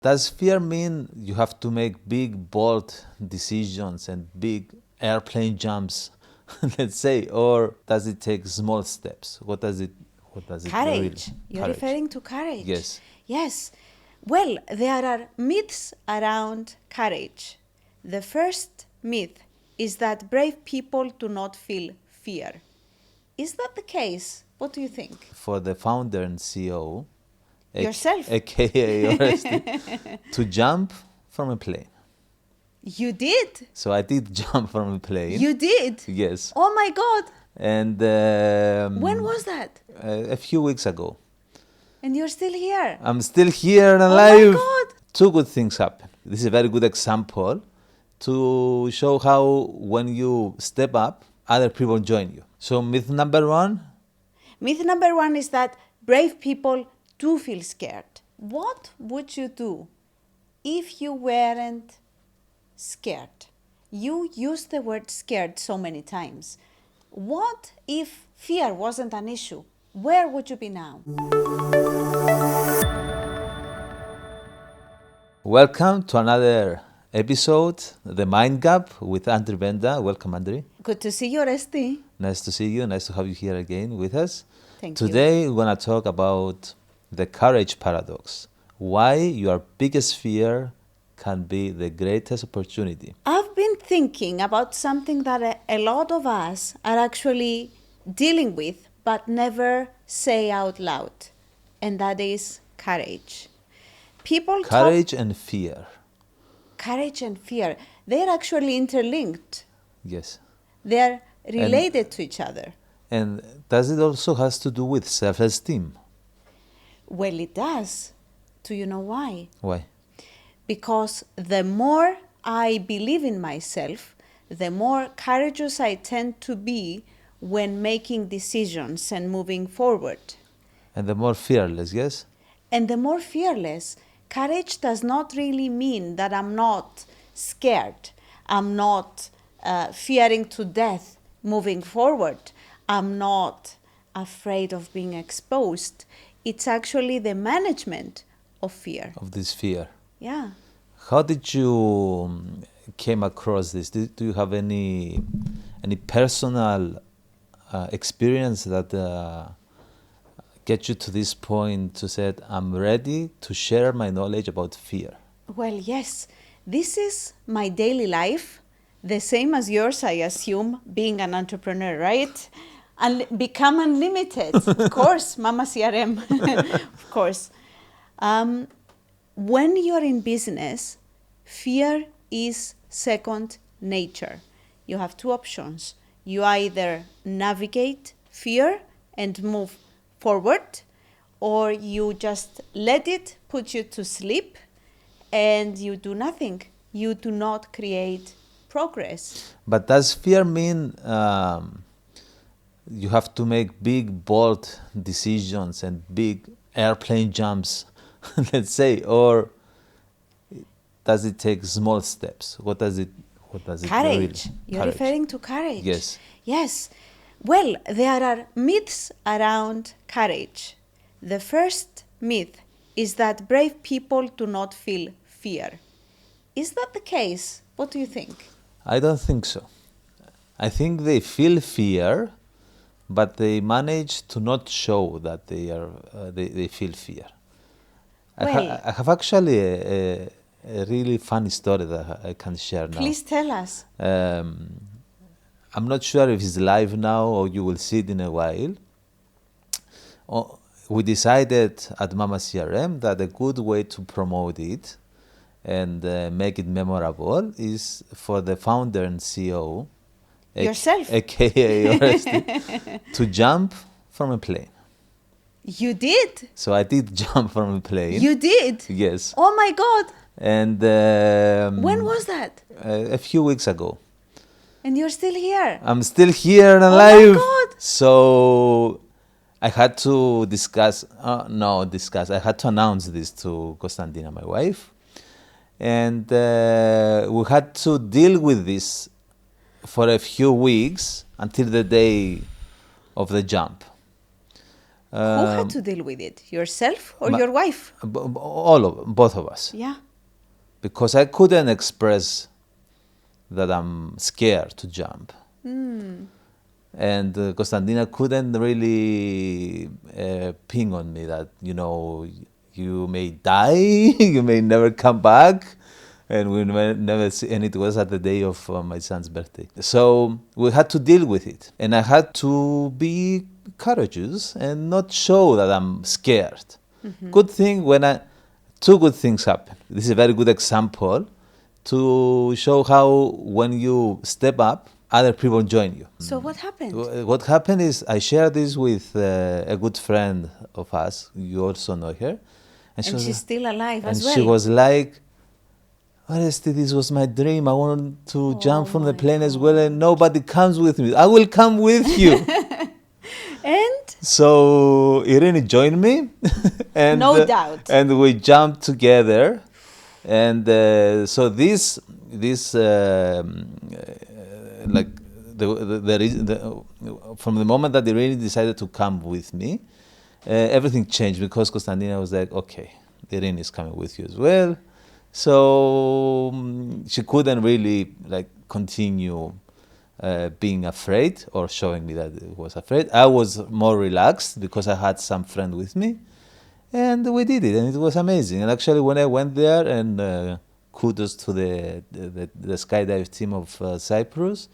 Does fear mean you have to make big, bold decisions and big airplane jumps, let's say, or does it take small steps? What does it really? Courage. You're Courage. referring to courage. Yes. Yes. Well, there are myths around courage. The first myth is that brave people do not feel fear. Is that the case? What do you think? For the founder and CEO, Yourself. aka Oresti, to jump from a plane. You did. So I did jump from a plane. You did. Yes. Oh my God. And When was that? a few weeks ago. And you're still here. I'm still here and Oh alive. my God. Two good things happen. This is a very good example to show how when you step up, other people join you. So myth number one. Myth number one is that brave people do feel scared. What would you do if you weren't scared? You used the word scared so many times. What if fear wasn't an issue? Where would you be now? Welcome to another episode, The Mind Gap with Andri Benda. Welcome, Andri. Good to see you, Oresti. Nice to see you. Nice to have you here again with us. Thank you. Today, we're going to talk about the courage paradox. Why your biggest fear can be the greatest opportunity. I've been thinking about something that a lot of us are actually dealing with but never say out loud, and that is courage. People Courage and fear. courage and fear, they're actually interlinked. Yes. They're related to each other. And does it also has to do with self-esteem? Well, it does. Do you know why? Why? Because the more I believe in myself, the more courageous I tend to be when making decisions and moving forward. And the more fearless, yes? And the more fearless, courage does not really mean that I'm not scared. I'm not fearing to death moving forward. I'm not afraid of being exposed. It's actually the management of fear. Of this fear. Yeah. How did you came across this? Do you have any personal experience that get you to this point to say, I'm ready to share my knowledge about fear? Well, yes. This is my daily life, the same as yours, I assume, being an entrepreneur, right? And become unlimited. Of course, Mama CRM. Of course. When you're in business, fear is second nature. You have two options. You either navigate fear and move forward, or you just let it put you to sleep and you do nothing. You do not create progress. But does fear mean you have to make big, bold decisions and big airplane jumps, let's say, or does it take small steps? What does it Courage. really? You're Courage. referring to courage. Yes. Yes. Well, there are myths around courage. The first myth is that brave people do not feel fear. Is that the case? What do you think? I don't think so. I think they feel fear, but they manage to not show that they feel fear. Well, I have actually a really funny story that I can share now. please tell us. I'm not sure if it's live now or you will see it in a while. We decided at Mama CRM that a good way to promote it and make it memorable is for the founder and CEO, Yourself. aka Oresti, to jump from a plane. You did. So I did jump from a plane. You did. Yes. Oh my God. And When was that? a few weeks ago. And you're still here. I'm still here and Oh alive. my God. So I had to I had to announce this to Constantina, my wife. And we had to deal with this for a few weeks until the day of the jump. Who had Um, to deal with it? Yourself or ma- your wife? both of us, Yeah. because I couldn't express that I'm scared to jump. And Constantina couldn't really ping on me that, you may die, you may never come back, and we never see. And it was at the day of my son's birthday. So we had to deal with it. And I had to be courageous and not show that I'm scared. Good thing two good things happen. This is a very good example to show how when you step up, other people join you. So what happened? What happened is I shared this with a good friend of us. You also know her, And she's still alive and as she well. was like, "Honestly, this was my dream. I want to jump from the my plane as well, and nobody comes with me. I will come with you." And So Irene joined me, and no doubt. and we jumped together, and so this like from the moment that Irene decided to come with me, everything changed because Constantina was like, okay, Irene is coming with you as well, so she couldn't really like continue being afraid or showing me that I was afraid. I was more relaxed because I had some friend with me, and we did it, and it was amazing. And actually, when I went there, and kudos to the skydive team of Cyprus,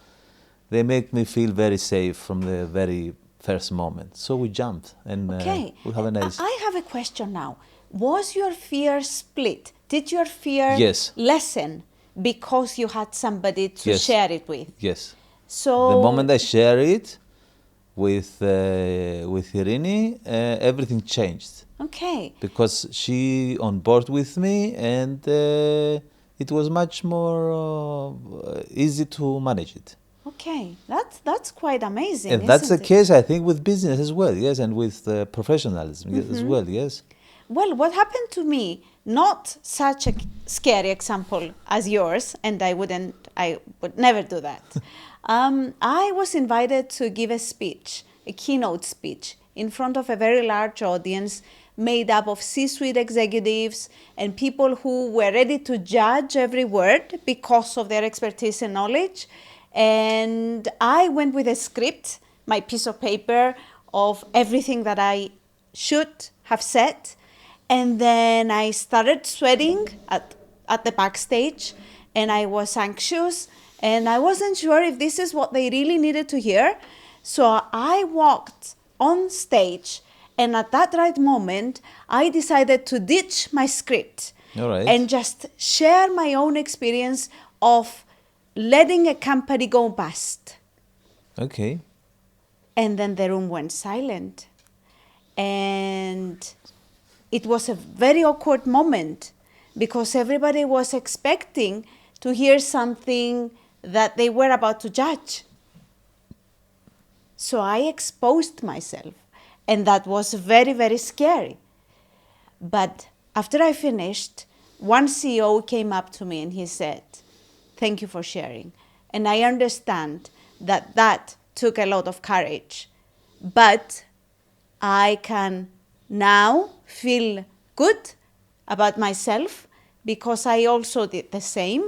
they make me feel very safe from the very first moment. So we jumped, and Okay. we have a nice. I have a question now. Was your fear split? Did your fear Yes. lessen because you had somebody to Yes. share it with? Yes. So The moment I share it with Irene, everything changed okay. because she on board with me, and it was much more easy to manage it. Okay. That's quite amazing, And that's the isn't it? case, I think, with business as well, yes, and with professionalism as well, yes. Well, what happened to me, not such a scary example as yours, and I would never do that. I was invited to give a speech, a keynote speech, in front of a very large audience made up of C-suite executives and people who were ready to judge every word because of their expertise and knowledge. And I went with a script, my piece of paper of everything that I should have said. And then I started sweating at the backstage, and I was anxious, and I wasn't sure if this is what they really needed to hear. So I walked on stage, and at that right moment, I decided to ditch my script All right. and just share my own experience of letting a company go bust. Okay. And then the room went silent. And it was a very awkward moment because everybody was expecting to hear something that they were about to judge. So I exposed myself, and that was very, very scary. But after I finished, one CEO came up to me and he said, "Thank you for sharing. And I understand that took a lot of courage, but I can now feel good about myself because I also did the same,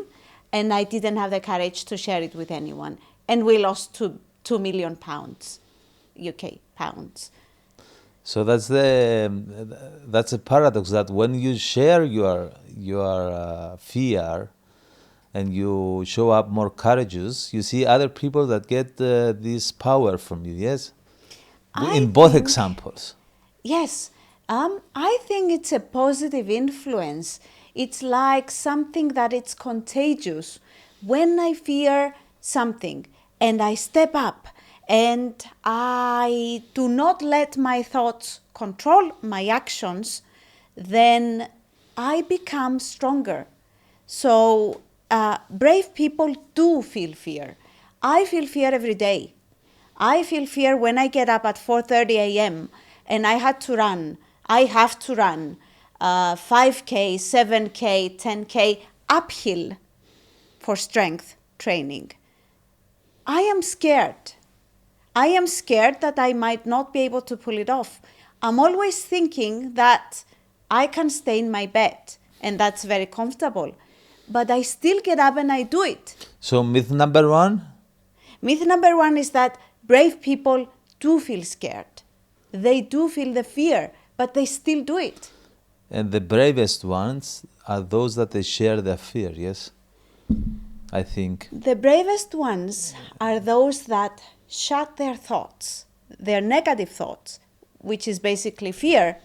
and I didn't have the courage to share it with anyone. And we lost £2 million, UK pounds." So that's a paradox that when you share your fear and you show up more courageous, you see other people that get this power from you. Yes, I in both think- examples. Yes, I think it's a positive influence. It's like something that it's contagious. When I fear something and I step up and I do not let my thoughts control my actions, then I become stronger. So brave people do feel fear. I feel fear every day. I feel fear when I get up at 4:30 a.m. and I have to run 5K, 7K, 10K uphill for strength training. I am scared. I am scared that I might not be able to pull it off. I'm always thinking that I can stay in my bed and that's very comfortable. But I still get up and I do it. So myth number one? Myth number one is that brave people do feel scared. They do feel the fear, but they still do it. And the bravest ones are those that they share their fear, yes? I think. The bravest ones are those that shut their thoughts, their negative thoughts, which is basically fear,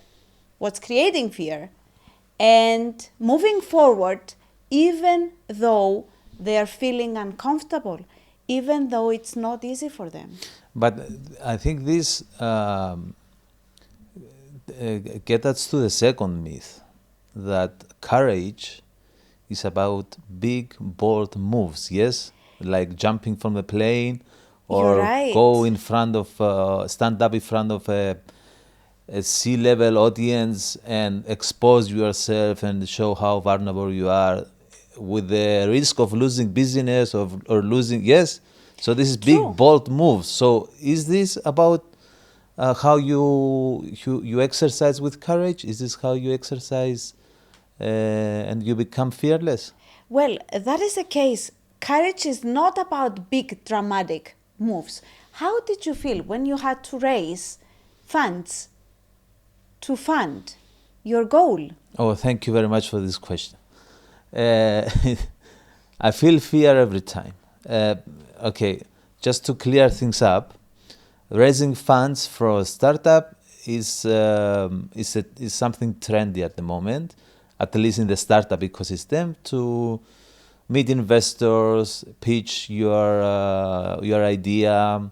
what's creating fear, and moving forward even though they are feeling uncomfortable, even though it's not easy for them. But I think this gets us to the second myth, that courage is about big, bold moves, yes? Like jumping from a plane You're or right. go in front of, stand up in front of a sea-level audience and expose yourself and show how vulnerable you are with the risk of losing business or losing, yes? So this is big, True. bold moves. So is this about how you exercise with courage? Is this how you exercise and you become fearless? Well, that is the case. Courage is not about big dramatic moves. How did you feel when you had to raise funds to fund your goal? Oh, thank you very much for this question. I feel fear every time. Okay, just to clear things up, raising funds for a startup is something trendy at the moment, at least in the startup ecosystem, to meet investors, pitch your idea,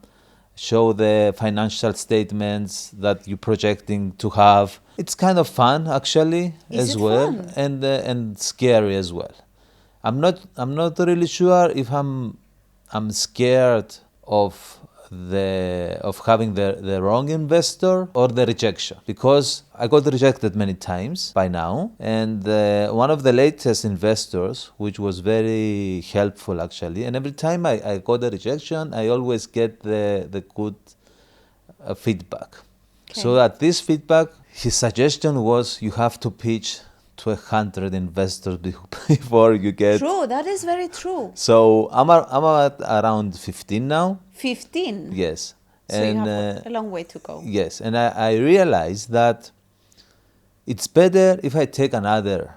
show the financial statements that you're projecting to have. It's kind of fun actually Is as it well, fun? and scary as well. I'm not really sure if I'm scared of having the wrong investor or the rejection, because I got rejected many times by now, and one of the latest investors, which was very helpful actually, and every time I got a rejection, I always get the good feedback. So Okay. at this feedback, his suggestion was you have to pitch to 100 investors before you get. True, that is very true. So I'm at around 15 now. 15. Yes. So you And have a long way to go. yes, and I realized that it's better if I take another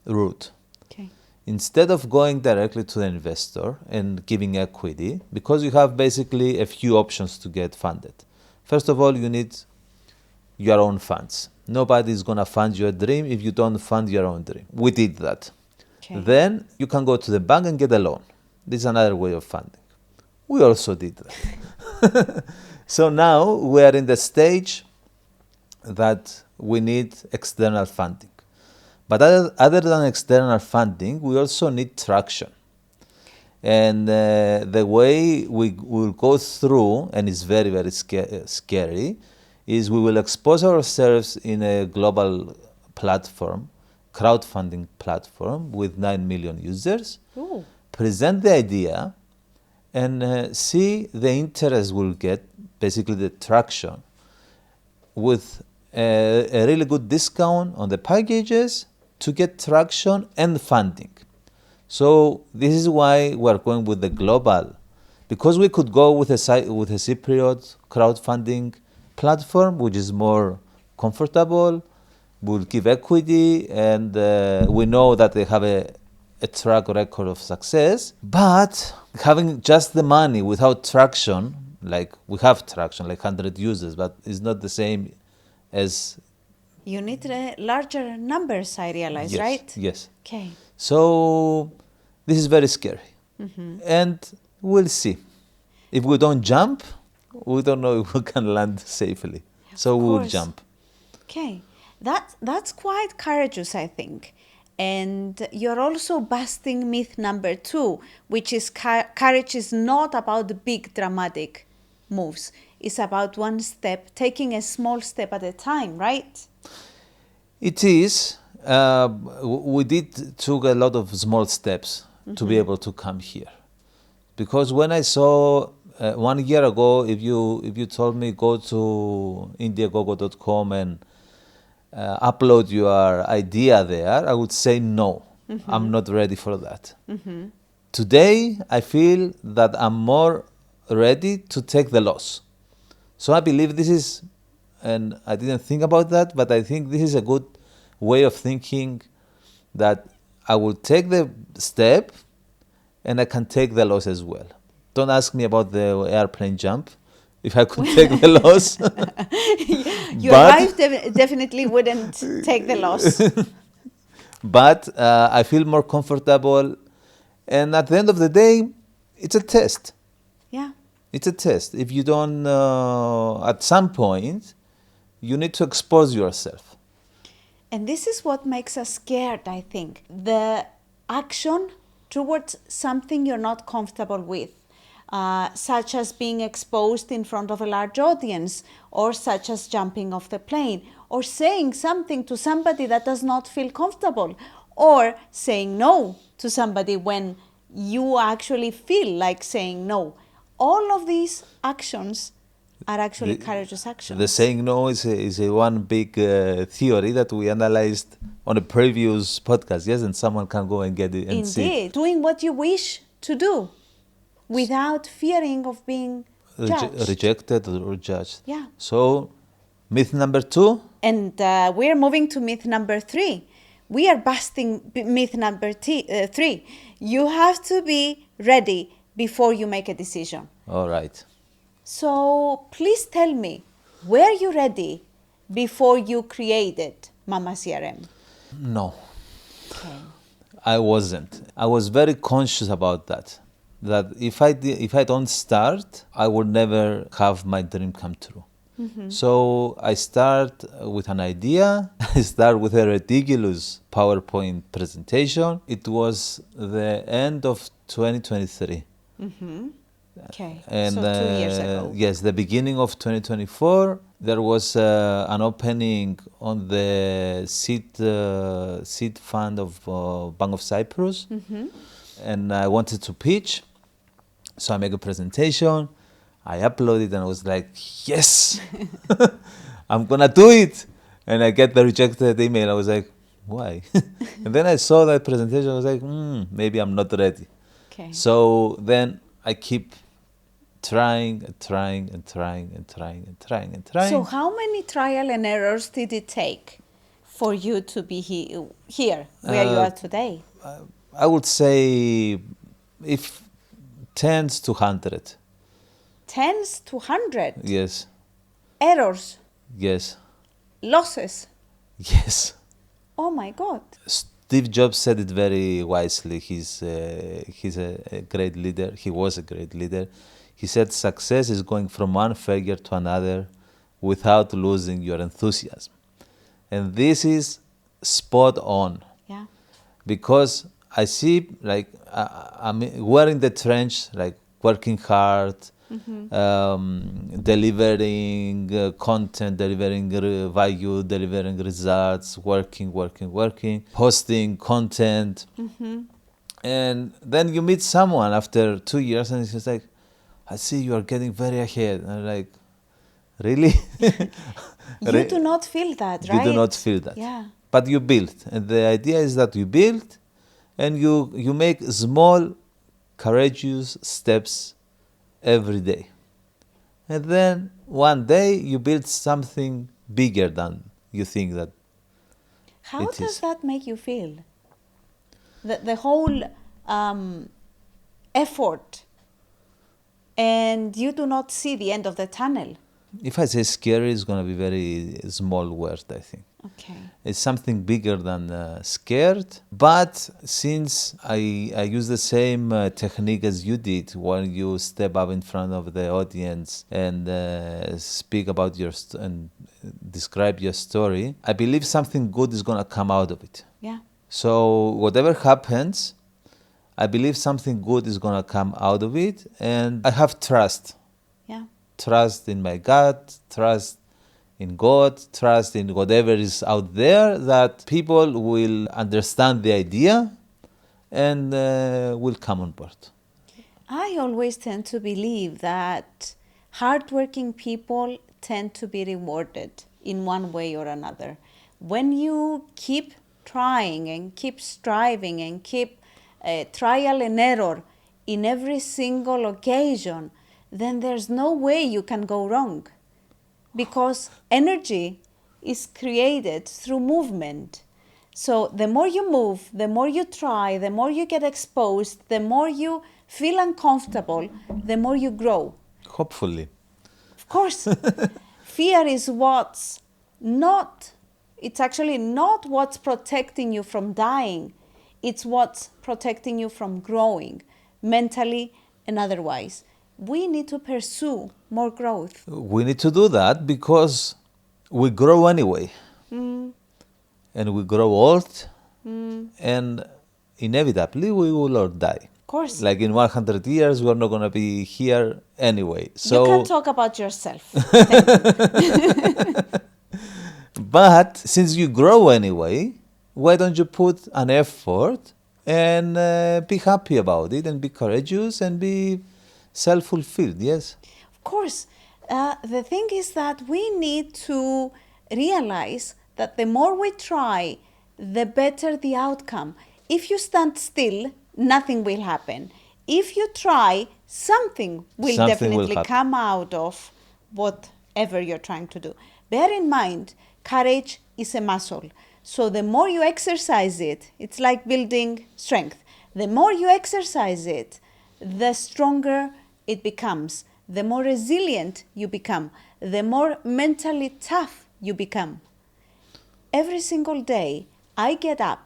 route. Okay. Instead of going directly to the investor and giving equity, because you have basically a few options to get funded. First of all, you need your own funds. Nobody's going to fund your dream if you don't fund your own dream. We did that. Okay. Then you can go to the bank and get a loan. This is another way of funding. We also did that. So now we are in the stage that we need external funding. But other than external funding, we also need traction. And the way we will go through, and it's very, very scary, is we will expose ourselves in a global platform, crowdfunding platform with 9 million users, Ooh. present the idea, and see the interest we'll get, basically the traction, with a really good discount on the packages to get traction and funding. So this is why we're going with the global, because we could go with a Cypriot crowdfunding platform, which is more comfortable, will give equity, and we know that they have a track record of success. But having just the money without traction, like we have traction, like 100 users, but it's not the same as. You need larger numbers, I realize, Yes, right? yes. Okay. So this is very scary. And we'll see. If we don't jump, we don't know if we can land safely. So we will course. jump. Okay. That's quite courageous, I think. And you're also busting myth number 2, which is courage is not about the big dramatic moves. It's about one step, taking a small step at a time, right? It is. We took a lot of small steps to be able to come here. Because when I saw 1 year ago, if you told me go to indiegogo.com and upload your idea there, I would say no. I'm not ready for that. Today, I feel that I'm more ready to take the loss. So I believe this is, and I didn't think about that, but I think this is a good way of thinking, that I will take the step and I can take the loss as well. Don't ask me about the airplane jump, if I could take the loss. Your But wife definitely wouldn't take the loss. but I feel more comfortable. And at the end of the day, it's a test. Yeah. It's a test. If you don't, at some point, you need to expose yourself. And this is what makes us scared, I think. The action towards something you're not comfortable with, such as being exposed in front of a large audience, or such as jumping off the plane, or saying something to somebody that does not feel comfortable, or saying no to somebody when you actually feel like saying no. All of these actions are actually courageous actions. The saying no is a one big theory that we analyzed on a previous podcast. Yes, and someone can go and get it and see it. Indeed, doing what you wish to do without fearing of being judged. Rejected or judged. Yeah. So, myth number 2. And we're moving to myth number 3. We are busting myth number 3. You have to be ready before you make a decision. All right. So please tell me, were you ready before you created Mama CRM? No, Okay. I wasn't. I was very conscious about that. That if I don't start, I will never have my dream come true. So I start with an idea. I start with a ridiculous PowerPoint presentation. It was the end of 2023. Okay. And so 2 years ago. yes, the beginning of 2024, there was an opening on the seed fund of Bank of Cyprus, and I wanted to pitch, so I make a presentation. I uploaded, and I was like, yes, I'm gonna do it. And I get the rejected email. I was like, why? And then I saw that presentation. I was like, maybe I'm not ready. Okay. So then I keep trying and trying and trying and trying and trying and trying. So how many trial and errors did it take for you to be here where you are today? I would say if tens to 100. Tens to 100 Yes, errors, yes, losses. yes. Oh my God. Steve Jobs said it very wisely. He's a great leader. He was a great leader. He said success is going from one failure to another without losing your enthusiasm. And this is spot on, Yeah. because I see, like, I'm we're in the trench, like working hard, delivering content, delivering value, delivering results, working, posting content. And then you meet someone after 2 years and it's like, I see you are getting very ahead. And I'm like, really? You do not feel that, right? You do not feel that. Yeah. But you build. And the idea is that you build and you make small, courageous steps every day. And then one day you build something bigger than you think that How it does is. that make you feel? The whole effort, and you do not see the end of the tunnel. If I say scary, it's going to be very small word, I think. Okay. It's something bigger than scared. But since I use the same technique as you did, when you step up in front of the audience and speak about and describe your story, I believe something good is going to come out of it. Yeah. So whatever happens, I believe something good is going to come out of it. And I have trust. Yeah. Trust in my gut, trust in God, trust in whatever is out there, that people will understand the idea and will come on board. I always tend to believe that hardworking people tend to be rewarded in one way or another. When you keep trying and keep striving and keep trial and error in every single occasion, then there's no way you can go wrong, because energy is created through movement. So the more you move, the more you try, the more you get exposed, the more you feel uncomfortable, the more you grow. Hopefully. Of course, fear is it's actually not what's protecting you from dying. It's what's protecting you from growing, mentally and otherwise. We need to pursue more growth. We need to do that because we grow anyway. Mm, And we grow old, mm, and inevitably we will all die. of course. Like in 100 years, we're not going to be here anyway. You can So, talk about yourself. Thank you. but since you grow anyway, why don't you put an effort and be happy about it and be courageous and be self-fulfilled? Yes. Of course, the thing is that we need to realize that the more we try, the better the outcome. If you stand still, nothing will happen. If you try, something will Something will definitely happen. come out of whatever you're trying to do. Bear in mind, courage is a muscle. So the more you exercise it, it's like building strength. The more you exercise it, the stronger it becomes, the more resilient you become, the more mentally tough you become. Every single day, I get up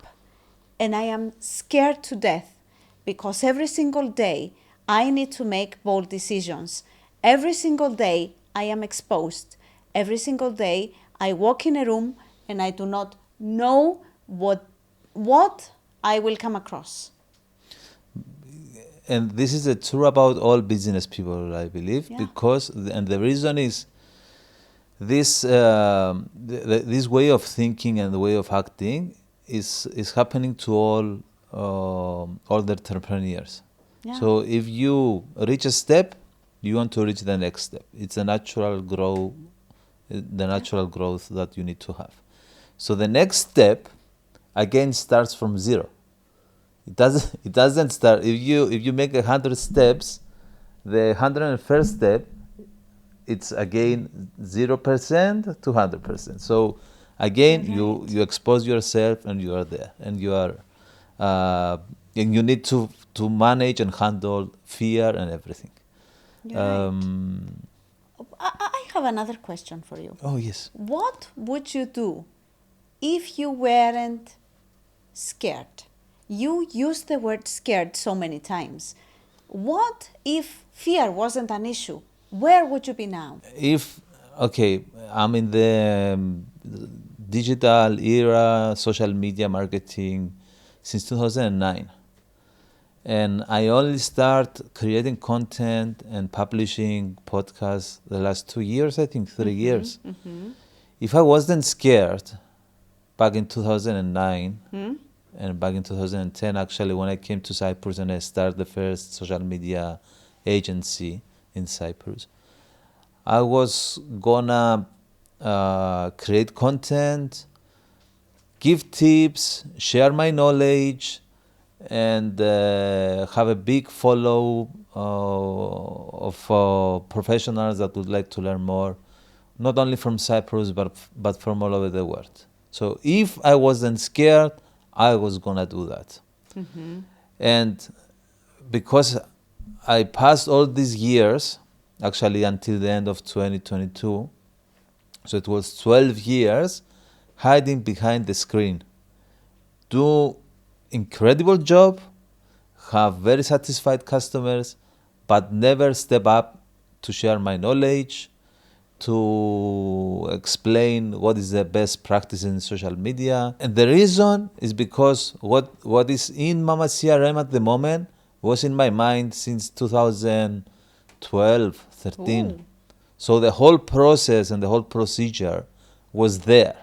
and I am scared to death, because every single day I need to make bold decisions. Every single day I am exposed. Every single day I walk in a room and I do not know what I will come across. And this is true about all business people, I believe, Yeah. because, and the reason is this this way of thinking and the way of acting is happening to all the entrepreneurs. Yeah. So if you reach a step, you want to reach the next step. It's a natural growth that you need to have. So the next step again starts from zero. It doesn't start if you make 100 steps, the 101st step, it's again 0% to 100%. So again, Right. you expose yourself and you are there, and you are and you need to manage and handle fear and everything. You're right. I have another question for you. Oh yes. What would you do if you weren't scared? You used the word scared so many times. What if fear wasn't an issue? Where would you be now? If okay, I'm in the digital era, social media marketing since 2009. And I only start creating content and publishing podcasts the last 2 years, I think 3 years. Mm-hmm. If I wasn't scared back in 2009 Hmm? and back in 2010, actually, when I came to Cyprus and I started the first social media agency in Cyprus, I was gonna create content, give tips, share my knowledge, and have a big follow of professionals that would like to learn more, not only from Cyprus but from all over the world. So if I wasn't scared, I was gonna do that. Mm-hmm. And because I passed all these years, actually until the end of 2022, so it was 12 years hiding behind the screen. Do incredible job, have very satisfied customers, but never step up to share my knowledge, to explain what is the best practice in social media. And the reason is because what is in Mama CRM at the moment was in my mind since 2012, 13. Ooh. So the whole process and the whole procedure was there.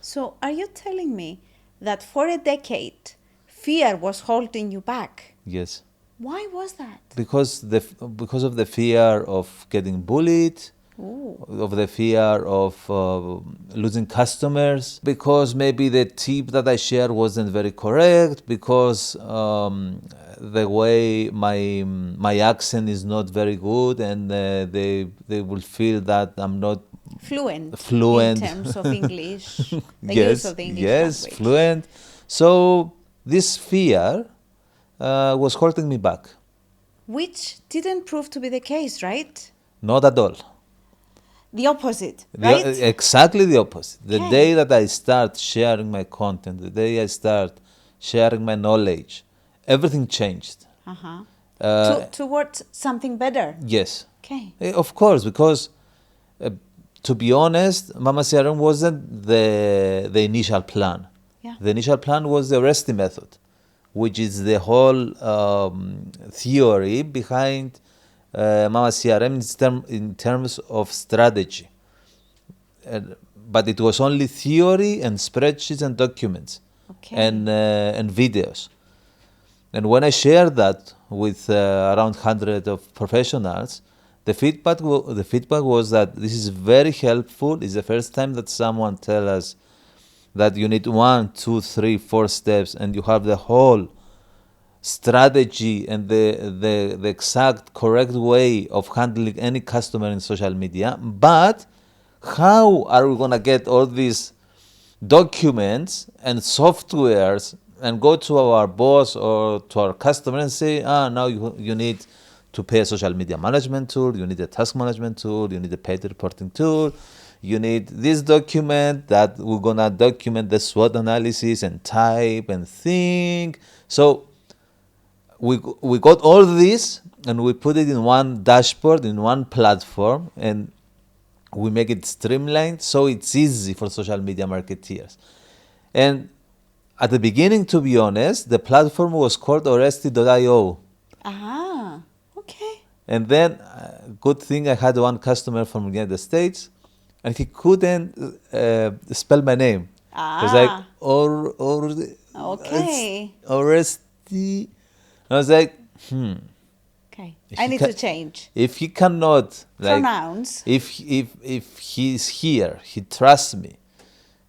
So, are you telling me that for a decade, fear was holding you back? Yes. Why was that? because of the fear of getting bullied, Ooh. of the fear of losing customers, because maybe the tip that I shared wasn't very correct, because the way my accent is not very good, and they will feel that I'm not In fluent. terms of English, the use of the English Yes, language. fluent. So this fear was holding me back. Which didn't prove to be the case, right? Not at all. The opposite, right? Exactly the opposite. The day Okay. that I start sharing my content, the day I start sharing my knowledge, everything changed. Uh-huh. Uh, Towards something better. yes. Okay. Of course, because uh, to be honest, Mama CRM wasn't the initial plan. Yeah. The initial plan was the RESTI method, which is the whole theory behind Mama CRM in terms of strategy. But it was only theory and spreadsheets and documents Okay. and videos. And when I shared that with around 100 of professionals, the feedback was that this is very helpful. It's the first time that someone tells us that you need 1, 2, 3, 4 steps, and you have the whole strategy and the exact correct way of handling any customer in social media. But how are we going to get all these documents and softwares and go to our boss or to our customer and say, now you need to pay a social media management tool, you need a task management tool, you need a paid reporting tool, you need this document that we're going to document the SWOT analysis and type and think. So we got all this and we put it in one dashboard, in one platform, and we make it streamlined so it's easy for social media marketeers. And at the beginning, to be honest, the platform was called Oresti.io. Ah, okay. And then, good thing I had one customer from the United States, and he couldn't spell my name. He was like, Ah, okay. Oresti. I was like, Okay. if I he need ca- to change. if he cannot, like, Pronouns. if he's here, he trusts me.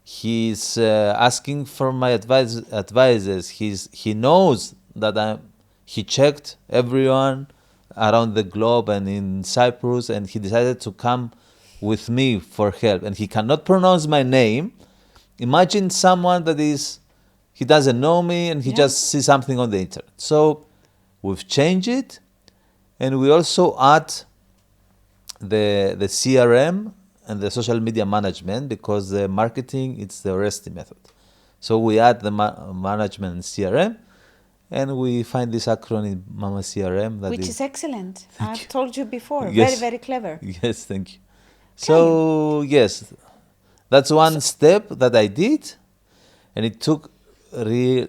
He's asking for my advices. He knows that he checked everyone around the globe and in Cyprus, and he decided to come with me for help. And he cannot pronounce my name. Imagine someone that he doesn't know me and he Yeah. just sees something on the internet. So we've changed it, and we also add the CRM and the social media management, because the marketing, it's the RESTI method. So we add the management and CRM, and we find this acronym Mama CRM that Which is. is excellent. Thank I've you. told you before. Very, Yes. very clever. Yes, thank you. Okay. So yes, that's one step that I did, and it took real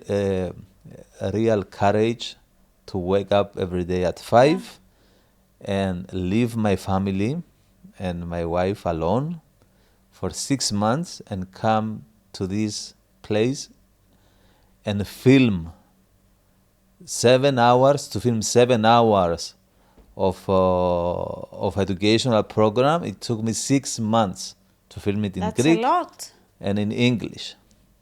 real courage to wake up every day at 5 and leave my family and my wife alone for 6 months and come to this place and film 7 hours to film 7 hours of educational program. It took me 6 months to film it in That's a Greek lot. and in English.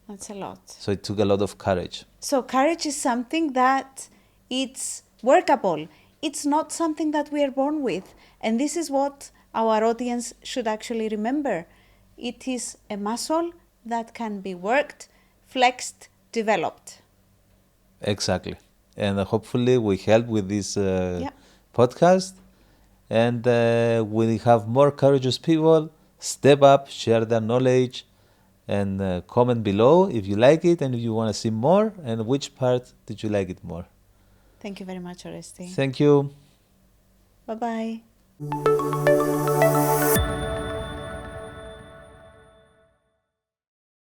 That's a lot. So it took a lot of courage. So courage is something that it's workable. It's not something that we are born with. And this is what our audience should actually remember. It is a muscle that can be worked, flexed, developed. Exactly. And hopefully we help with this Yeah. podcast, and we have more courageous people step up, share their knowledge, and comment below if you like it and if you want to see more, and which part did you like it more. Thank you very much, Oresti. Thank you. Bye-bye.